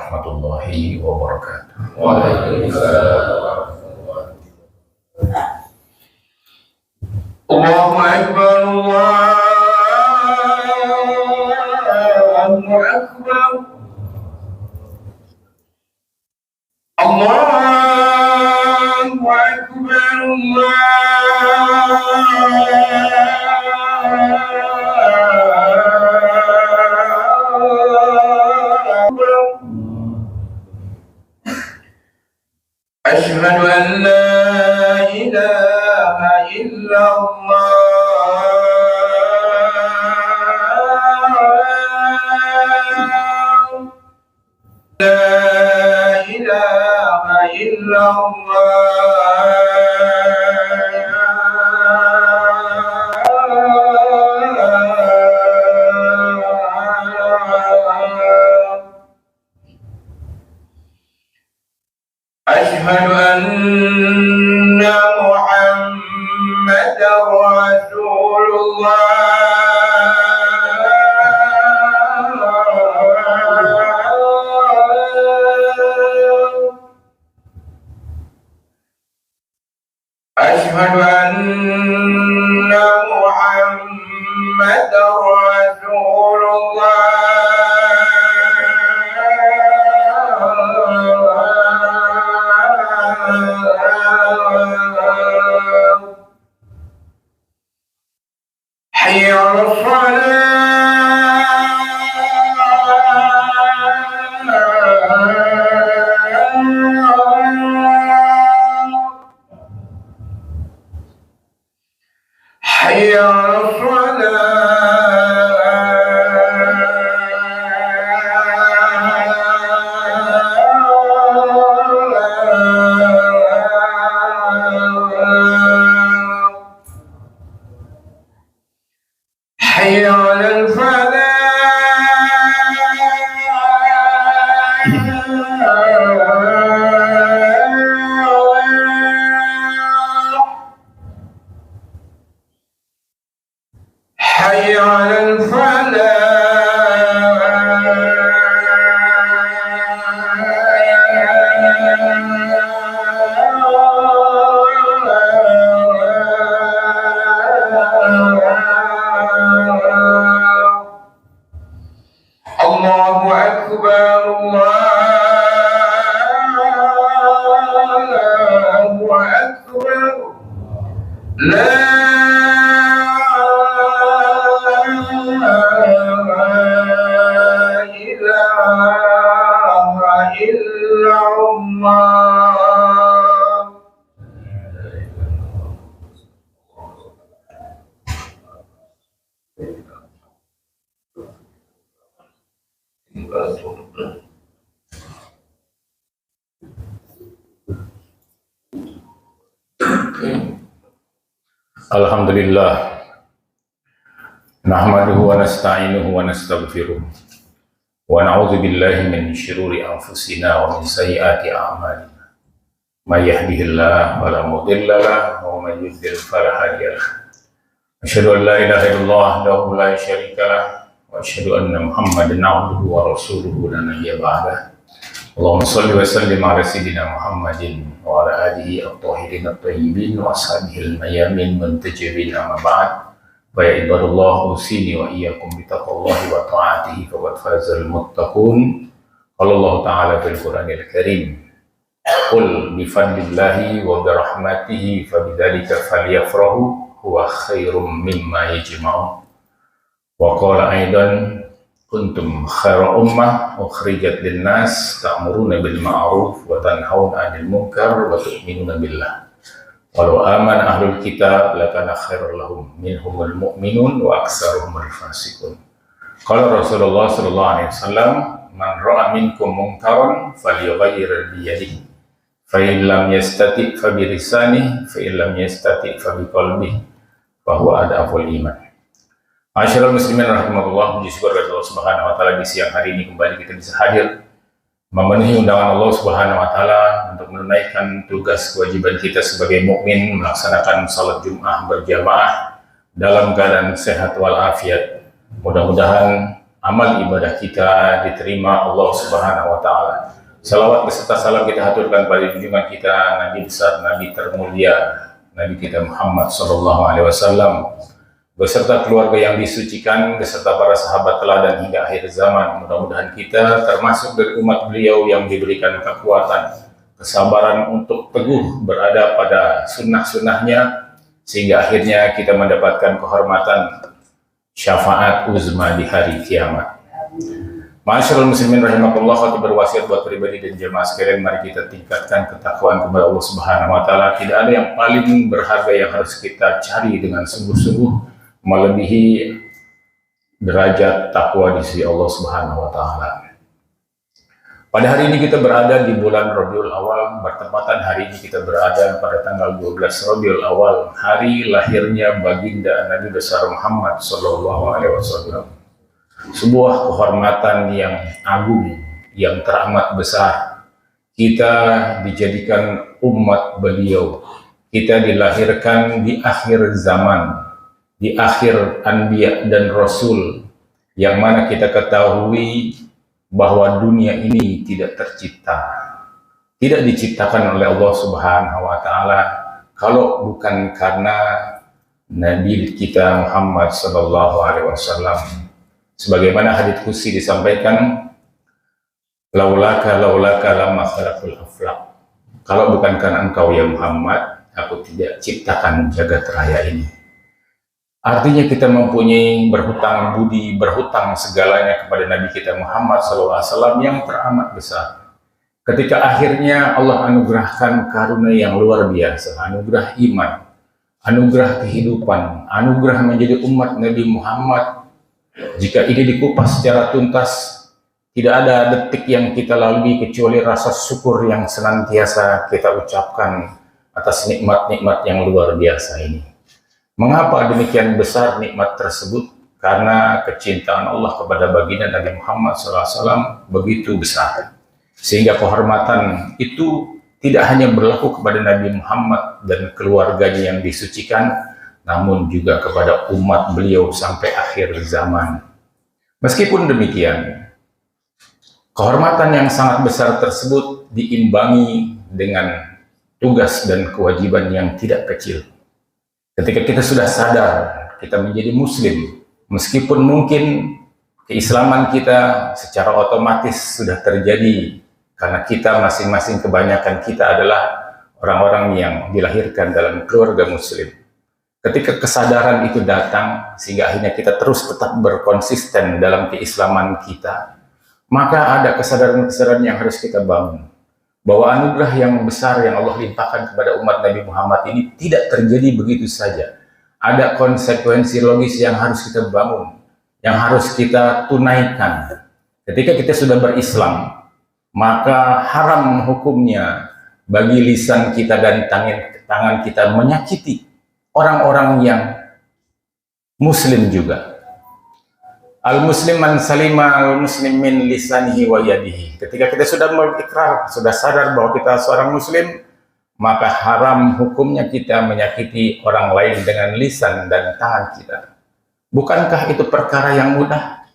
warahmatullahi wabarakatuh. Waalaikumsalam. Allahu Akbar, Allahu Akbar, Allahu Akbar, Asyhadu an la ilaha illallah. La ilaha illallah. Asyhadu anna Muhammadar Rasulullah. Asyhadu anna Muhammadar Rasulullah. حي على الصلاة. حي على الصلاة. حي على الفلاح. حي على الفلاح. Allahu Akbar, Allahu Akbar. La ilaha illallah. Alhamdulillah, nahmaduhu wa nasta'inuhu wa nastaghfiruh wa na'udzu billahi min syururi anfusina wa min sayyiati a'malina. May yahdihillahu fala mudilla lahu wa may yudlil fala hadiya lahu. Asyhadu an la ilaha illallah wahdahu la syarika lahu wa asyhadu anna Muhammadan 'abduhu wa rasuluhu la nabiyya ba'dahu. Allahumma shalli wa sallim ala sayyidina Muhammadin wa ala alihi at-tahirin at-tayyibin wa ashabihi al-mayamin muntajibin, amma ba'd. Wa ya ibadallah, usini wa iyyakum bi taqwallahi wa ta'atihi faqad fazal muttaqun. Qala Allah ta'ala fil Qur'anil Karim, qul bi fadlillahi wa bi rahmatihi fabidzalika falyafrahu huwa khairum mimma yajma'un. Wa qala aidan, kuntum khaira ummah ukhrijat linnas ta'muruna bil ma'ruf wa tanhauna 'anil munkar wa tu'minuna billah. Walau amana ahlul kitab lakana khairal lahum minhumul mu'minun wa aktsaruhumul fasiqun. Qala Rasulullah sallallahu alaihi wasallam, man ra'a minkum munkaran falyughayyir bi yadihi, fa in lam yastati' fa bi lisanihi, fa in lam yastati' fa bi qalbihi, fa huwa adaful iman. Masyaallah muslimin rahimakumullah, puji syukur kepada Allah Subhanahu wa taala, di siang hari ini kembali kita bisa hadir memenuhi undangan Allah Subhanahu wa taala untuk menunaikan tugas kewajiban kita sebagai mukmin, melaksanakan salat Jumat berjamaah dalam keadaan sehat walafiat. Mudah-mudahan amal ibadah kita diterima Allah Subhanahu wa taala. Salawat beserta salam kita haturkan pada junjungan kita Nabi besar, Nabi termulia, Nabi kita Muhammad sallallahu alaihi wasallam beserta keluarga yang disucikan, beserta para sahabat teladan hingga akhir zaman. Mudah-mudahan kita termasuk dari umat beliau yang diberikan kekuatan, kesabaran untuk teguh berada pada sunnah-sunnahnya, sehingga akhirnya kita mendapatkan kehormatan syafaat uzma di hari kiamat. Masyaallah muslimin rahimakumullah, khatib berwasiat buat pribadi dan jemaah sekalian, mari kita tingkatkan ketakwaan kepada Allah Subhanahu wa taala. Tidak ada yang paling berharga yang harus kita cari dengan sungguh-sungguh melebihi derajat takwa di sisi Allah Subhanahu wa taala. Pada hari ini kita berada di bulan Rabiul Awal, bertepatan hari ini kita berada pada tanggal 12 Rabiul Awal, hari lahirnya baginda Nabi besar Muhammad sallallahu alaihi wasallam. Sebuah kehormatan yang agung, yang teramat besar. Kita dijadikan umat beliau. Kita dilahirkan di akhir zaman, di akhir Anbiya dan Rasul, yang mana kita ketahui bahwa dunia ini tidak tercipta, tidak diciptakan oleh Allah Subhanahu wa taala kalau bukan karena Nabi kita Muhammad sallallahu alaihi wasallam. Sebagaimana hadits qudsi disampaikan, laulaka lama khalaqul aflaq. Kalau bukan karena engkau ya Muhammad, aku tidak ciptakan jagat raya ini. Artinya kita mempunyai berhutang budi, berhutang segalanya kepada Nabi kita Muhammad SAW yang teramat besar. Ketika akhirnya Allah anugerahkan karunia yang luar biasa, anugerah iman, anugerah kehidupan, anugerah menjadi umat Nabi Muhammad. Jika ini dikupas secara tuntas, tidak ada detik yang kita lalui kecuali rasa syukur yang senantiasa kita ucapkan atas nikmat-nikmat yang luar biasa ini. Mengapa demikian besar nikmat tersebut? Karena kecintaan Allah kepada baginda Nabi Muhammad SAW begitu besar. Sehingga kehormatan itu tidak hanya berlaku kepada Nabi Muhammad dan keluarganya yang disucikan, namun juga kepada umat beliau sampai akhir zaman. Meskipun demikian, kehormatan yang sangat besar tersebut diimbangi dengan tugas dan kewajiban yang tidak kecil. Ketika kita sudah sadar, kita menjadi muslim, meskipun mungkin keislaman kita secara otomatis sudah terjadi, karena kita masing-masing kebanyakan kita adalah orang-orang yang dilahirkan dalam keluarga muslim. Ketika kesadaran itu datang, sehingga akhirnya kita terus tetap berkonsisten dalam keislaman kita, maka ada kesadaran-kesadaran yang harus kita bangun. Bahwa anugerah yang besar yang Allah limpahkan kepada umat Nabi Muhammad ini tidak terjadi begitu saja. Ada konsekuensi logis yang harus kita bangun, yang harus kita tunaikan. Ketika kita sudah berislam, maka haram hukumnya bagi lisan kita dan tangan kita menyakiti orang-orang yang muslim juga. Al-muslim man salima al-muslim min lisanihi wa yadihi. Ketika kita sudah berikrar, sudah sadar bahwa kita seorang muslim, maka haram hukumnya kita menyakiti orang lain dengan lisan dan tangan kita. Bukankah itu perkara yang mudah?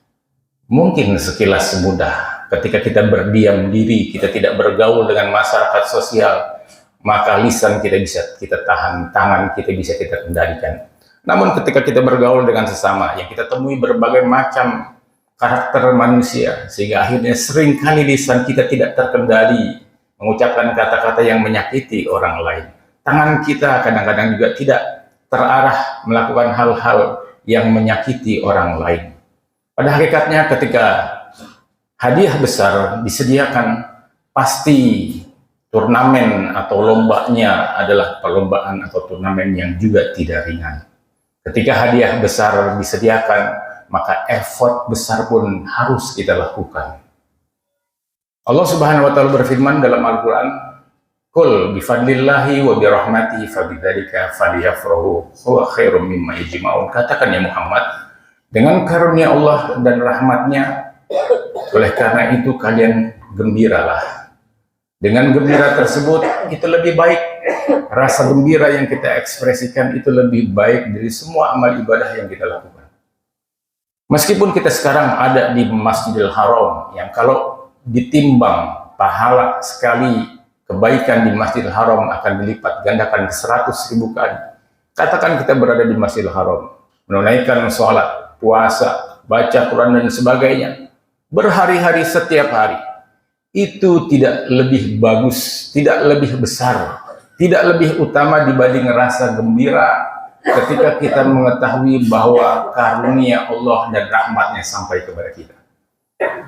Mungkin sekilas mudah. Ketika kita berdiam diri, kita tidak bergaul dengan masyarakat sosial, maka lisan kita bisa kita tahan, tangan kita bisa kita kendalikan. Namun ketika kita bergaul dengan sesama, yang kita temui berbagai macam karakter manusia, sehingga akhirnya seringkali lisan kita tidak terkendali, mengucapkan kata-kata yang menyakiti orang lain. Tangan kita kadang-kadang juga tidak terarah melakukan hal-hal yang menyakiti orang lain. Pada hakikatnya ketika hadiah besar disediakan, pasti turnamen atau lombanya adalah perlombaan atau turnamen yang juga tidak ringan. Ketika hadiah besar disediakan, maka effort besar pun harus kita lakukan. Allah Subhanahu wa taala berfirman dalam Al-Qur'an, "Qul bi fadlillahi wa bi rahmatihi fabidzalika falyafrahu huwa khairum mimma yajma'un." Katakan ya Muhammad, dengan karunia Allah dan rahmatnya, oleh karena itu kalian gembiralah. Dengan gembira tersebut itu lebih baik. Rasa gembira yang kita ekspresikan itu lebih baik dari semua amal ibadah yang kita lakukan. Meskipun kita sekarang ada di Masjidil Haram, yang kalau ditimbang pahala sekali kebaikan di Masjidil Haram akan dilipat gandakan 100.000 kali. Katakan kita berada di Masjidil Haram, menunaikan sholat, puasa, baca Quran dan sebagainya, berhari-hari setiap hari. Itu tidak lebih bagus, tidak lebih besar, tidak lebih utama dibanding rasa gembira ketika kita mengetahui bahwa karunia Allah dan rahmatnya sampai kepada kita.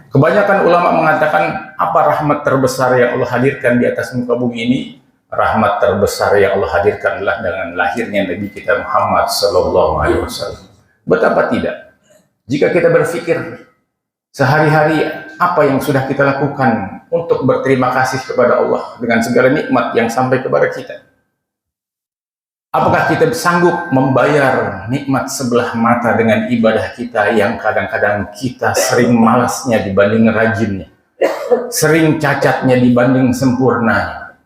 Kebanyakan ulama mengatakan, apa rahmat terbesar yang Allah hadirkan di atas muka bumi ini? Rahmat terbesar yang Allah hadirkan adalah dengan lahirnya Nabi kita Muhammad Sallallahu Alaihi Wasallam. Betapa tidak? Jika kita berpikir sehari-hari apa yang sudah kita lakukan untuk berterima kasih kepada Allah dengan segala nikmat yang sampai kepada kita. Apakah kita sanggup membayar nikmat sebelah mata dengan ibadah kita yang kadang-kadang kita sering malasnya dibanding rajinnya, sering cacatnya dibanding sempurnanya?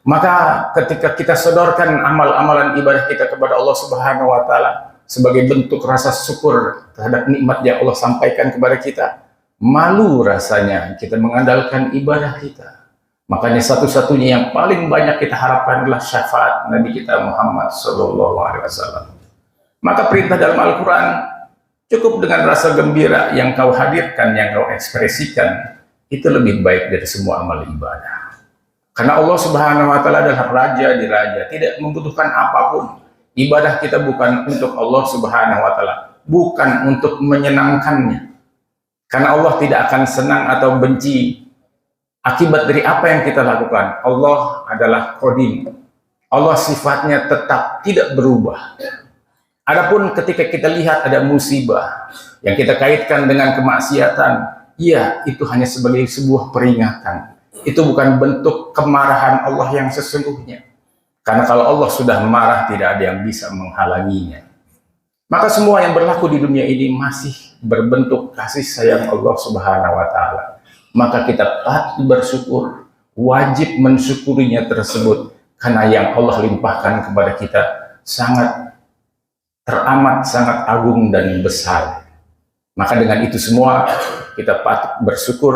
Maka ketika kita sodorkan amal-amalan ibadah kita kepada Allah Subhanahu wa Ta'ala sebagai bentuk rasa syukur terhadap nikmat yang Allah sampaikan kepada kita, malu rasanya kita mengandalkan ibadah kita. Makanya satu-satunya yang paling banyak kita harapkan adalah syafaat Nabi kita Muhammad Sallallahu Alaihi Wasallam. Maka perintah dalam Al-Quran, cukup dengan rasa gembira yang kau hadirkan, yang kau ekspresikan, itu lebih baik dari semua amal ibadah. Karena Allah Subhanahu Wa Taala adalah Raja di Raja, tidak membutuhkan apapun. Ibadah kita bukan untuk Allah Subhanahu Wa Taala, bukan untuk menyenangkannya. Karena Allah tidak akan senang atau benci akibat dari apa yang kita lakukan. Allah adalah Qadim. Allah sifatnya tetap tidak berubah. Adapun ketika kita lihat ada musibah yang kita kaitkan dengan kemaksiatan, ya itu hanya sebagai sebuah peringatan. Itu bukan bentuk kemarahan Allah yang sesungguhnya. Karena kalau Allah sudah marah, tidak ada yang bisa menghalanginya. Maka semua yang berlaku di dunia ini masih berbentuk kasih sayang Allah Subhanahu wa Ta'ala. Maka kita patut bersyukur, wajib mensyukurinya tersebut, karena yang Allah limpahkan kepada kita sangat teramat, sangat agung dan besar. Maka dengan itu semua kita patut bersyukur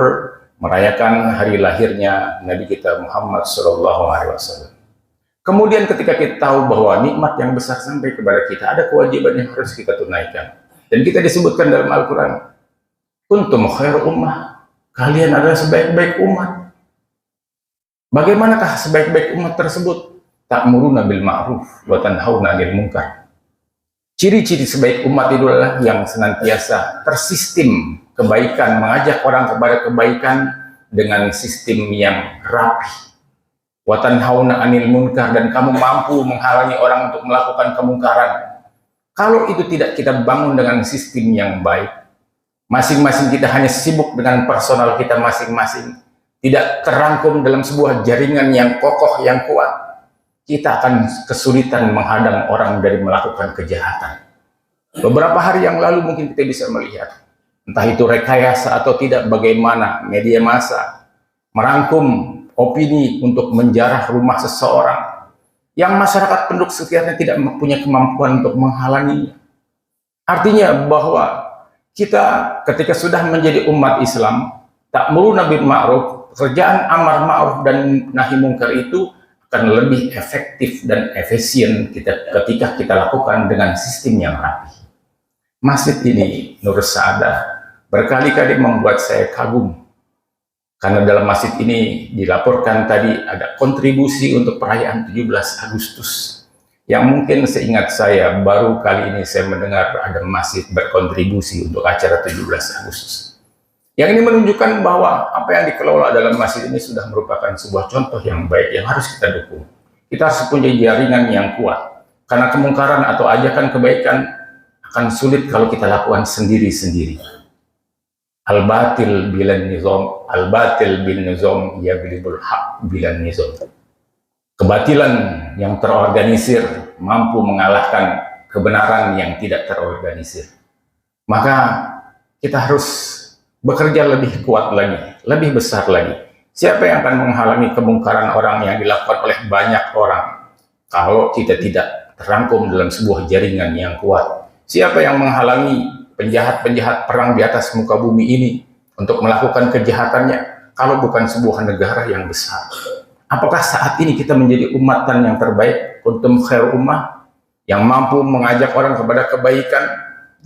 merayakan hari lahirnya Nabi kita Muhammad Sallallahu Alaihi Wasallam. Kemudian ketika kita tahu bahwa nikmat yang besar sampai kepada kita, ada kewajiban yang harus kita tunaikan. Dan kita disebutkan dalam Al-Quran, kuntum khairu ummah, kalian adalah sebaik-baik umat. Bagaimanakah sebaik-baik umat tersebut? Ta'muruna bil ma'ruf wa tanhauna 'anil munkar. Ciri-ciri sebaik umat itu adalah yang senantiasa tersistem kebaikan, mengajak orang kepada kebaikan dengan sistem yang rapi. Wa tanhauna 'anil munkar, dan kamu mampu menghalangi orang untuk melakukan kemungkaran. Kalau itu tidak kita bangun dengan sistem yang baik, masing-masing kita hanya sibuk dengan personal kita masing-masing, tidak terangkum dalam sebuah jaringan yang kokoh, yang kuat, kita akan kesulitan menghadang orang dari melakukan kejahatan. Beberapa hari yang lalu mungkin kita bisa melihat, entah itu rekayasa atau tidak, bagaimana media massa merangkum opini untuk menjarah rumah seseorang yang masyarakat penduduk sekitarnya tidak punya kemampuan untuk menghalanginya. Artinya bahwa kita ketika sudah menjadi umat Islam, ta'muruna bil ma'ruf, pekerjaan amar ma'ruf dan nahi mungkar itu akan lebih efektif dan efisien ketika kita lakukan dengan sistem yang rapi. Masjid ini, Nur Saadah, berkali-kali membuat saya kagum. Karena dalam masjid ini dilaporkan tadi ada kontribusi untuk perayaan 17 Agustus. Yang mungkin seingat saya, baru kali ini saya mendengar ada masjid berkontribusi untuk acara 17 Agustus. Yang ini menunjukkan bahwa apa yang dikelola dalam masjid ini sudah merupakan sebuah contoh yang baik yang harus kita dukung. Kita harus punya jaringan yang kuat. Karena kemungkaran atau ajakan kebaikan akan sulit kalau kita lakukan sendiri-sendiri. Al-batil bilan nizam, al-batil bin nizam yaglibul haq bilan nizam. Kebatilan yang terorganisir mampu mengalahkan kebenaran yang tidak terorganisir. Maka kita harus bekerja lebih kuat lagi, lebih besar lagi. Siapa yang akan menghalangi kemungkaran orang yang dilakukan oleh banyak orang kalau kita tidak terangkum dalam sebuah jaringan yang kuat? Siapa yang menghalangi penjahat-penjahat perang di atas muka bumi ini untuk melakukan kejahatannya kalau bukan sebuah negara yang besar? Apakah saat ini kita menjadi umatan yang terbaik, kuntum khair ummah, yang mampu mengajak orang kepada kebaikan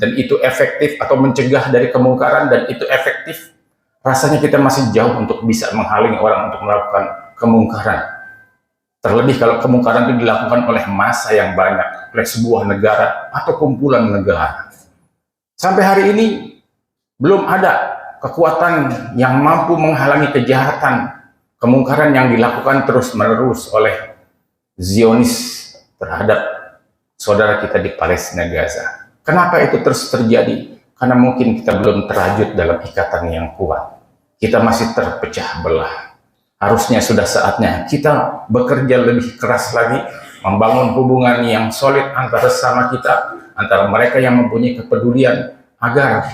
dan itu efektif, atau mencegah dari kemungkaran dan itu efektif? Rasanya kita masih jauh untuk bisa menghalangi orang untuk melakukan kemungkaran. Terlebih kalau kemungkaran itu dilakukan oleh massa yang banyak, oleh sebuah negara atau kumpulan negara. Sampai hari ini belum ada kekuatan yang mampu menghalangi kejahatan, kemungkaran yang dilakukan terus-menerus oleh Zionis terhadap saudara kita di Palestina Gaza. Kenapa itu terus terjadi? Karena mungkin kita belum terajut dalam ikatan yang kuat. Kita masih terpecah belah. Harusnya sudah saatnya kita bekerja lebih keras lagi, membangun hubungan yang solid antara sesama kita, antara mereka yang mempunyai kepedulian, agar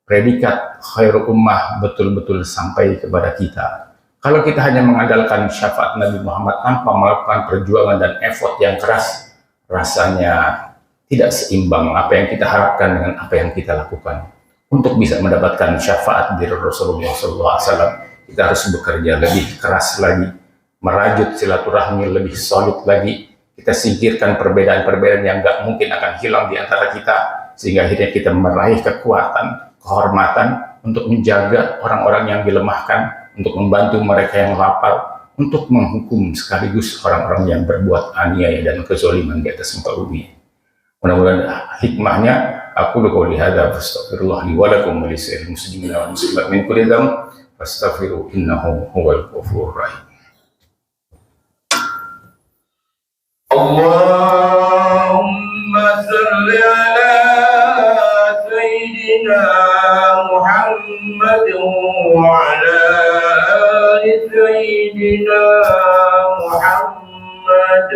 predikat khairul ummah betul-betul sampai kepada kita. Kalau kita hanya mengandalkan syafaat Nabi Muhammad tanpa melakukan perjuangan dan effort yang keras, rasanya tidak seimbang apa yang kita harapkan dengan apa yang kita lakukan. Untuk bisa mendapatkan syafaat dari Rasulullah SAW, kita harus bekerja lebih keras lagi, merajut silaturahmi lebih solid lagi. Kita singkirkan perbedaan-perbedaan yang nggak mungkin akan hilang di antara kita, sehingga akhirnya kita meraih kekuatan, kehormatan untuk menjaga orang-orang yang dilemahkan, untuk membantu mereka yang lapar, untuk menghukum sekaligus orang-orang yang berbuat aniaya dan kezaliman di atas muka bumi. Mudah-mudahan hikmahnya, aku qouli hadza fastaghfirullah li wa lakum wa lisa'iril muslimin wal muslimat min kulli dhanb fastaghfiru innahu huwal ghafurur rahim. Allahumma salli ala sayyidina Muhammad wa ala ali sayyidina Muhammad.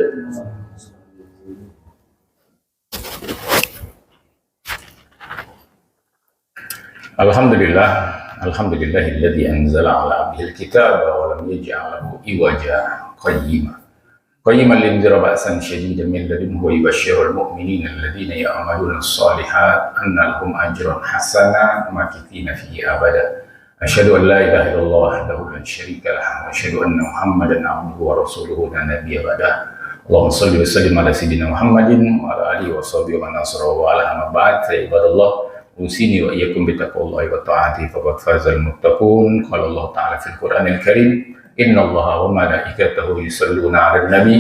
Alhamdulillahilladzi anzala ala abdihil kitaba wa lam yaj'al lahu iwaja qayyiman linzira ba'san shadidan min ladunhu wa yubashshirul mu'minina alladhina ya'maluna as-salihat anna lahum ajran hasana makithina fihi abada. Asyhadu an la ilaha illallah wahdahu la syarika lah wa asyhadu anna Muhammadan 'abduhu wa rasuluhu la nabiyya ba'dah. Allahumma shalli wa sallim ala sayyidina Muhammadin wa ala alihi wa sahbihi wa man nasarahu wa ala amma ba'd. Fa ibadallah, usini wa iyyakum bittaqwallahi wa ta'atihi faqad fazal muttaqun. Qala Allah ta'ala fil Qur'anil Karim, innallaha wa malaikatahu yusalluna 'alan nabi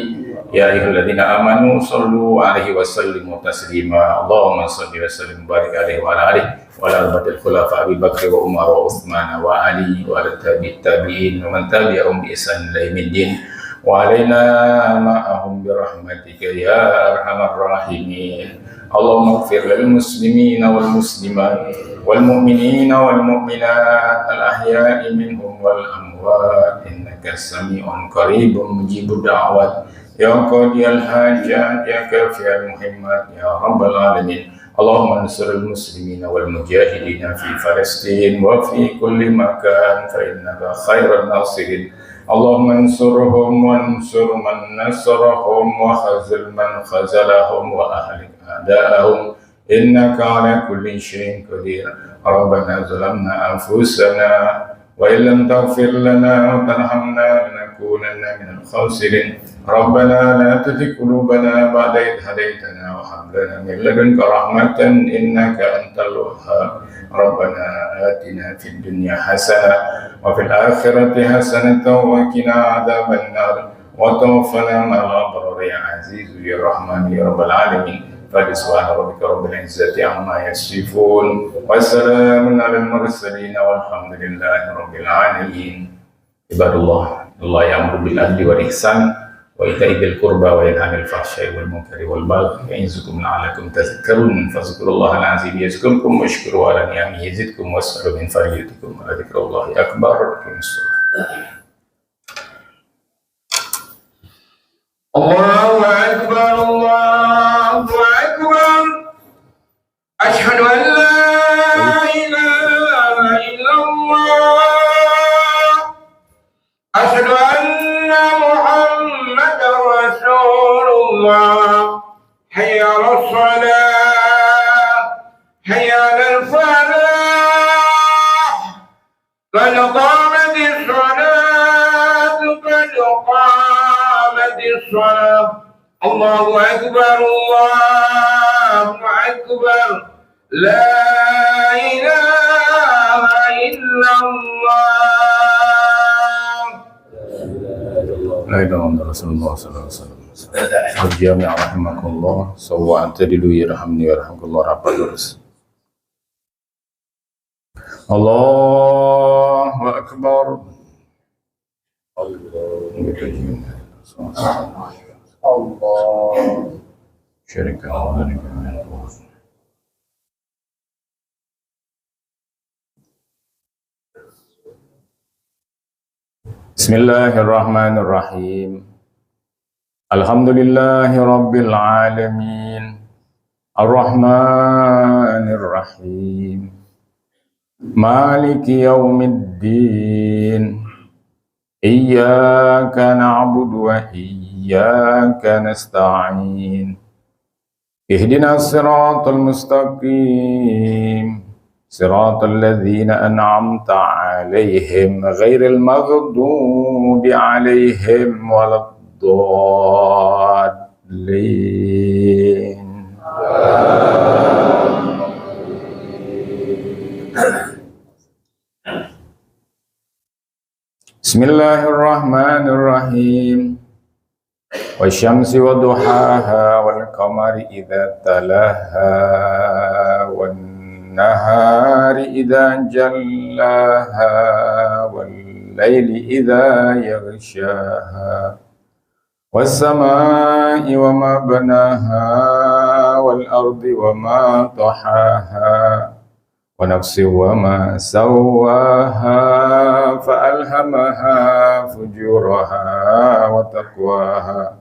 ya ayyuhalladzina amanu shallu 'alaihi wa sallimu taslima. Allahumma shalli wa sallim barik 'alaihi wa ala alihi wa ala arba'il khulafa Abi Bakr wa Umar wa Utsman wa Ali wa ala tabi'in wa man tabi'ahum bi ihsan ila yaumiddin wa alaina ma'ahum bi rahmatika ya arhamar rahimin. Allahumma ighfir lil muslimina wal muslimat wal mu'minina wal mu'minat al ahya'i minhum wal amwat innaka sami'un qaribun mujibud da'wat ya qadiyal hajat ya kafiyal muhimmat ya rabbal alamin. Allahumma ansuril muslimina wal mujahidina fi Palestin wa fi kulli makan fa innaka khairan nasirin. Allahumma ansurhum wa ansur man nasarahum wa khazil man khazalahum wa ahlik a'da'ahum innaka ala kulli syai'in qadir. Rabbana zalamna anfusana wa illam taghfir lana wa tarhamna lanakunanna minal khasirin. Rabbana la tuzigh qulubana ba'da idh hadaytana wa hab lana min ladunka rahmatan innaka antal wahhab. Rabbana atina fid dunya hasanah wa fil akhirati hasanatan wa qina adzaban nar wa tawaffana ma'al abrar ya aziz ya rahman ya rabbal alamin. Subhana rabbika rabbil izzati amma yasifun wa salamun alal mursalin walhamdulillahi rabbil alamin. Ibadallah, Allah ya'muru bil adli wal ihsan wa ita'i dzil qurba wa yanha 'anil fahsya'i wal munkari wal baghi ya'izukum la'allakum tadhakkarun. Fadhkurullaha al-'azim yazkurkum washkuru 'ala ni'amihi yazidkum was'alu min fadlikum wa dzikrullahi akbar. Allahu akbar, Allahu akbar. Asyhadu an la ilaha illallah. Asyhadu anna Muhammadar Rasulullah. Hayya 'alas salah, hayya 'alal الصلاة الله أكبر الله أكبر لا إله إلا الله لا إله إلا رسول الله صلى الله عليه وسلم. الجامع رحمكم الله سوى اعتدلوا يرحمني ويرحمكم الله رب العالمين. الله أكبر الله شريك له بسم الله الرحمن الرحيم الحمد لله رب العالمين الرحمن الرحيم مالك يوم الدين إياك نعبد وإياك نستعين اهدنا الصراط المستقيم صراط الذين أنعمت عليهم غير المغضوب عليهم ولا الضالين. بسم الله الرحمن الرحيم والشمس وضحاها والقمر إذا تلاها والنهار إذا جلاها والليل إذا يغشاها والسماء وما بناها والأرض وما طحاها ونفس وما سواها فألهمها فجورها وتقواها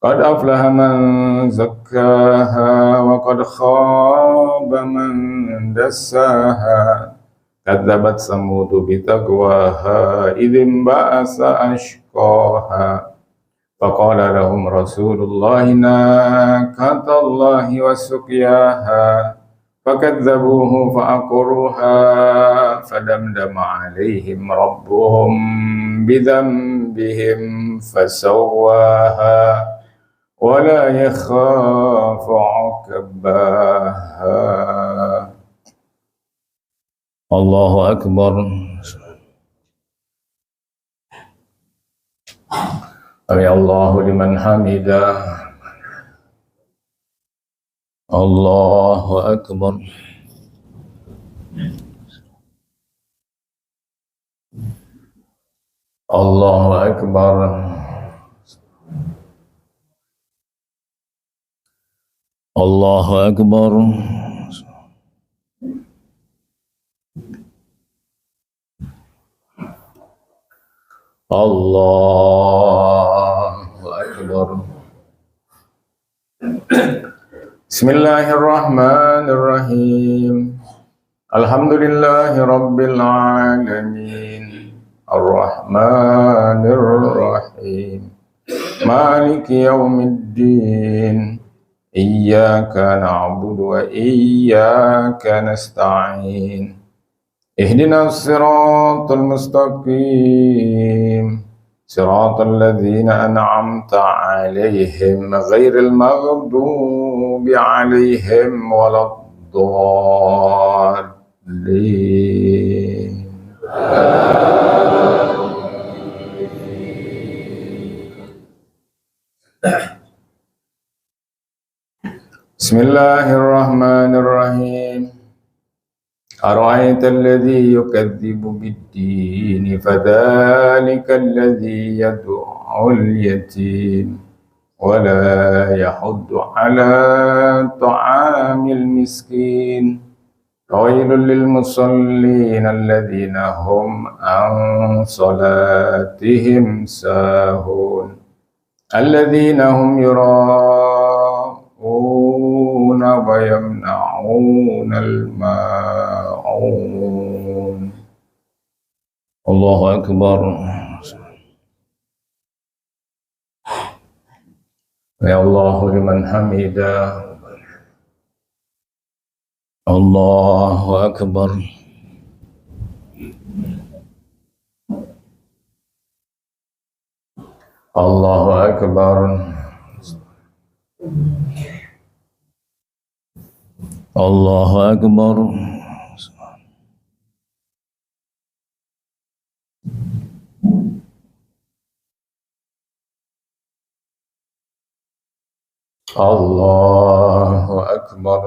قد أفلح من زكاها وقد خاب من دساها كذبت ثمود بتقواها إذ انبعث أشقاها فقال لهم رسول الله ناقة الله وسقياها فكذبوه فعقروها فدمدم عليهم ربهم بذنبهم فسواها ولا يخاف عقباها. الله أكبر. سمع الله لمن حمده. الله أكبر. الله أكبر. الله أكبر. الله أكبر. بسم الله الرحمن الرحيم الحمد لله رب العالمين الرحمن الرحيم مالك يوم الدين إياك نعبد وإياك نستعين اهدنا الصراط المستقيم صراط الذين أنعمت عليهم غير المغضوب عليهم ولا الضالين. بسم الله الرحمن الرحيم أرأيت الذي يكذب بالدين فذلك الذي يدعو اليتيم ولا يحض على طعام المسكين ويل للمصلين الذين هم عن صلاتهم ساهون الذين هم يراءون ويمنعون الماعون. الله أكبر. يا الله لمن حمده. الله أكبر. Allahu Akbar. Allahu Akbar. Allahu Akbar.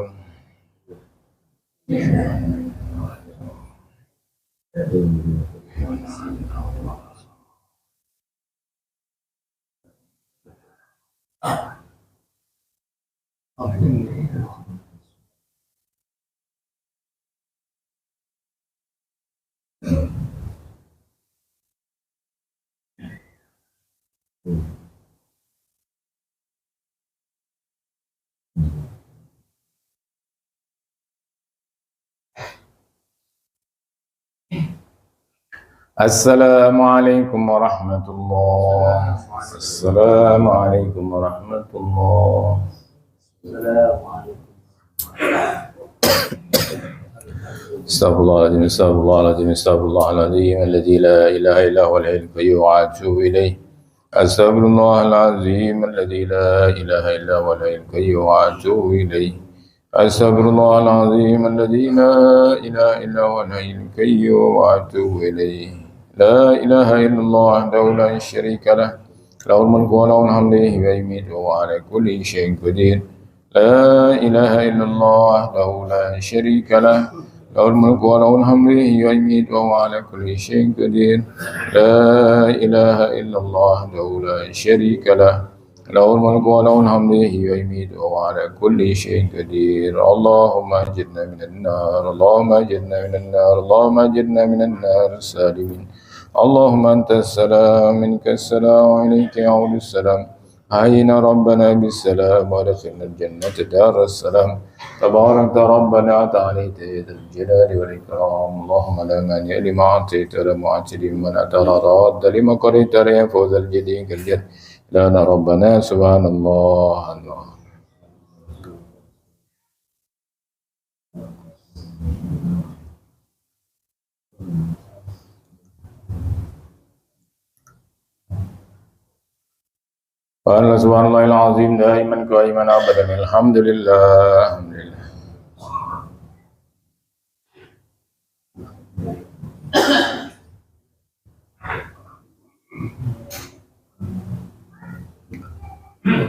Assalamualaikum warahmatullahi wabarakatuh. Assalamualaikum warahmatullahi wabarakatuh. Astaghfirullahaladzim, astaghfirullahaladzim, astaghfirullahaladzim, alladzi la ilaha illa huwal hayyul qayyum wa atubu ilaih. Astaghfirullahaladzim, alladzi la ilaha illa huwal hayyul qayyum wa atubu ilaih. Astaghfirullahaladzim, alladzi la ilaha illa huwal hayyul qayyum wa atubu ilaih. La ilaha illallah wahdahu la syarika lah, lahul mulku wa lahul hamdu wa yumiitu wa ala kulli syai'in qadir. La ilaha illallah wahdahu la syarika lah, lahul mulku wa lahul hamdu wa yumiitu wa ala kulli syai'in qadir. La ilaha illallah wahdahu la syarika lah, lahul mulku wa lahul hamdu wa yumiitu wa ala kulli syai'in qadir. Allahumma ajirna minan nar, Allahumma ajirna minan nar, Allahumma ajirna minan nar salimin. Allahumma antas salam, minkas salam, wa ilayka ya'udus salam. Hayna rabbana bis salam, wa adkhilna al-jannata daras salam. Tabarakta rabbana ta'alita ya dzal jalali wal ikram. Allahumma la mani'a lima a'tayta wa la mu'ti liman ata la radda lima qadaita ya fawzal jaddi kal jadd. Lana rabbana subhanallah. Wa subhanallahil azim daiman qaiman abadan. Alhamdulillah.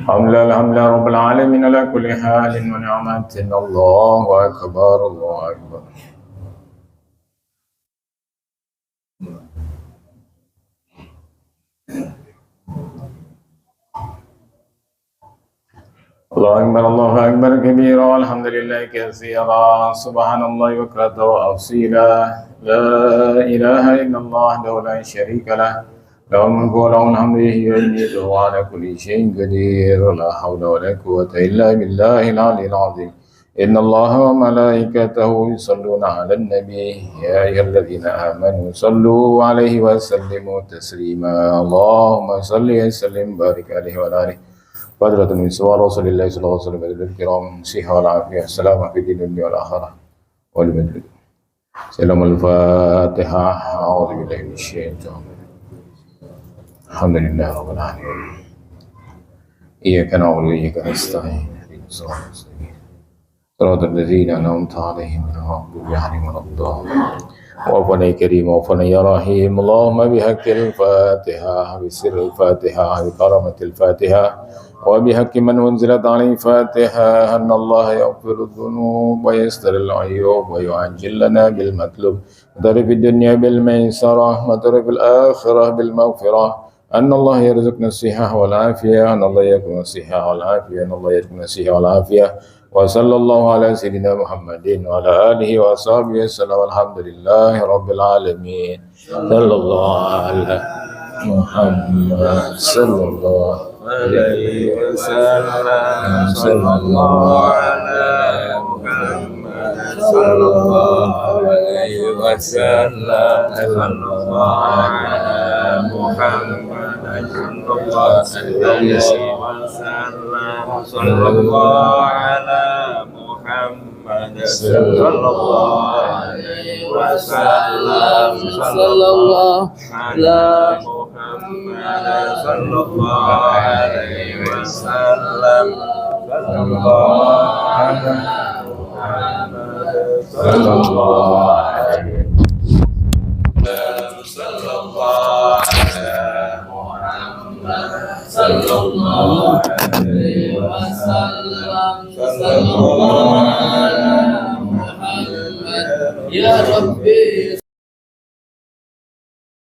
Alhamdulillah rabbil alamin ala kulli halin wa ni'matin. Allahu akbar, Allahu akbar. Allahu akbar kabira, alhamdulillah katsira, subhanallahi bukratan wa asila. La ilaha illallah wahdahu la syarika lah, lahul mulku wa lahul hamdu wa yumiitu wa ala kulli syai'in qadir. La hawla wa la quwwata illa billahil aliyyil azim. Inna Allaha wa malaikatahu yusalluna 'alan nabi, ya ayyuhalladzina amanu sallu 'alaihi wa sallimu taslima. Allahumma salli wa sallim barik 'alaihi wa ala alihi. فضلة من سوى رسول الله صلى الله عليه وسلم الكرام، صحة والعافية، السلام في الدين والدنيا والآخرة والبدر. سلام الفاتحة. أعوذ بالله من الشيطان. الحمد لله رب العالمين. إياك نعبد وإياك نستعين. اهدنا الصراط المستقيم صراط الذين أنعمت عليهم غير المغضوب عليهم ولا الضالين. وفنا كريم وفنا يا رحيم. اللهم بحق الفاتحة، بسر الفاتحة، بكرامة الفاتحة، وبحق من أنزلت عليه الفاتحة، أن الله يغفر الذنوب ويستر العيوب ويعجل لنا بالمطلوب، مطر في الدنيا بالميسرة، مطر في الآخرة بالمغفرة. أن الله يرزقنا الصحة والعافية، أن الله يرزقنا الصحة والعافية، أن الله يرزقنا الصحة والعافية. وصلى الله على سيدنا محمد وعلى آله وصحبه وسلم. الحمد لله رب العالمين. صلى الله على محمد صلى الله عليه وسلم. صلى الله على محمد صلى الله عليه وسلم. صلى الله على محمد صلى الله عليه وسلم. صلى الله على محمد محمد صلى الله عليه وسلم صلى الله على محمد صلى الله عليه وسلم صلى الله على محمد صلى الله عليه صلى الله على محمد صلى الله عليه وسلم صلى الله على محمد يا ربي